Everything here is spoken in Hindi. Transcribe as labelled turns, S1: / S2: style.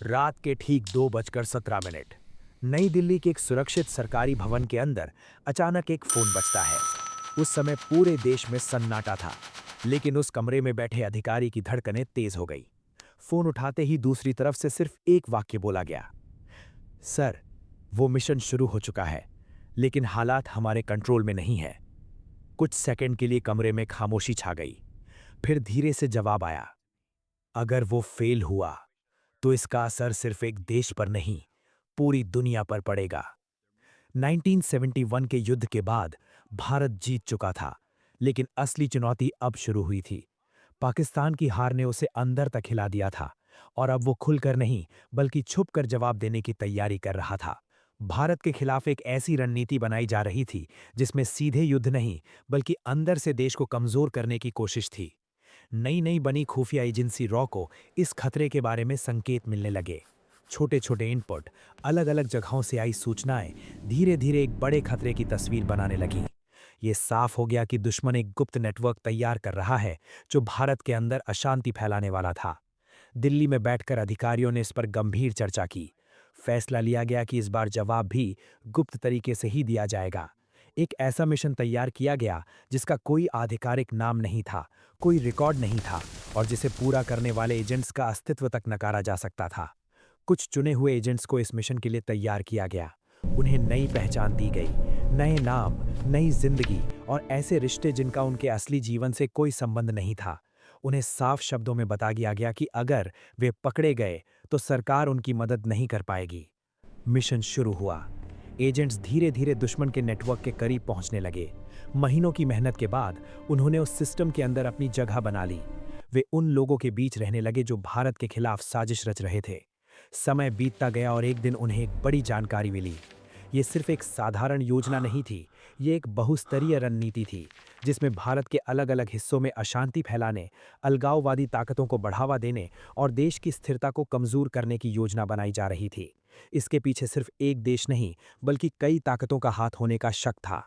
S1: रात के ठीक 2:17 नई दिल्ली के एक सुरक्षित सरकारी भवन के अंदर अचानक एक फोन बजता है। उस समय पूरे देश में सन्नाटा था, लेकिन उस कमरे में बैठे अधिकारी की धड़कनें तेज हो गई। फोन उठाते ही दूसरी तरफ से सिर्फ एक वाक्य बोला गया, सर, वो मिशन शुरू हो चुका है, लेकिन हालात हमारे कंट्रोल में नहीं है। कुछ सेकंड के लिए कमरे में खामोशी छा गई। फिर धीरे से जवाब आया, अगर वो फेल हुआ तो इसका असर सिर्फ एक देश पर नहीं, पूरी दुनिया पर पड़ेगा। 1971 के युद्ध के बाद भारत जीत चुका था, लेकिन असली चुनौती अब शुरू हुई थी। पाकिस्तान की हार ने उसे अंदर तक हिला दिया था, और अब वो खुलकर नहीं, बल्कि छुपकर जवाब देने की तैयारी कर रहा था। भारत के खिलाफ एक ऐसी रणनीति बनाई जा रही थी जिसमें सीधे युद्ध नहीं, बल्कि अंदर से देश को कमजोर करने की कोशिश थी। नई नई बनी खुफिया एजेंसी रॉ को इस खतरे के बारे में संकेत मिलने लगे। छोटे छोटे इनपुट, अलग अलग जगहों से आई सूचनाएं धीरे धीरे एक बड़े खतरे की तस्वीर बनाने लगी। ये साफ हो गया कि दुश्मन एक गुप्त नेटवर्क तैयार कर रहा है जो भारत के अंदर अशांति फैलाने वाला था। दिल्ली में बैठकर अधिकारियों ने इस पर गंभीर चर्चा की। फैसला लिया गया कि इस बार जवाब भी गुप्त तरीके से ही दिया जाएगा। एक ऐसा मिशन तैयार किया गया जिसका कोई आधिकारिक नाम नहीं था, कोई रिकॉर्ड नहीं था, और जिसे पूरा करने वाले एजेंट्स का अस्तित्व तक नकारा जा सकता था। कुछ चुने हुए एजेंट्स को इस मिशन के लिए तैयार किया गया। उन्हें नई पहचान दी गई, नए नाम, नई जिंदगी और ऐसे रिश्ते जिनका उनके असली जीवन से कोई संबंध नहीं था। उन्हें साफ शब्दों में बता दिया गया कि अगर वे पकड़े गए तो सरकार उनकी मदद नहीं कर पाएगी। मिशन शुरू हुआ। एजेंट्स धीरे धीरे दुश्मन के नेटवर्क के करीब पहुंचने लगे। महीनों की मेहनत के बाद उन्होंने उस सिस्टम के अंदर अपनी जगह बना ली। वे उन लोगों के बीच रहने लगे जो भारत के खिलाफ साजिश रच रहे थे। समय बीतता गया और एक दिन उन्हें एक बड़ी जानकारी मिली। ये सिर्फ एक साधारण योजना नहीं थी, ये एक बहुस्तरीय रणनीति थी, जिसमें भारत के अलग अलग हिस्सों में अशांति फैलाने, अलगाववादी ताकतों को बढ़ावा देने और देश की स्थिरता को कमजोर करने की योजना बनाई जा रही थी। इसके पीछे सिर्फ एक देश नहीं, बल्कि कई ताकतों का हाथ होने का शक था।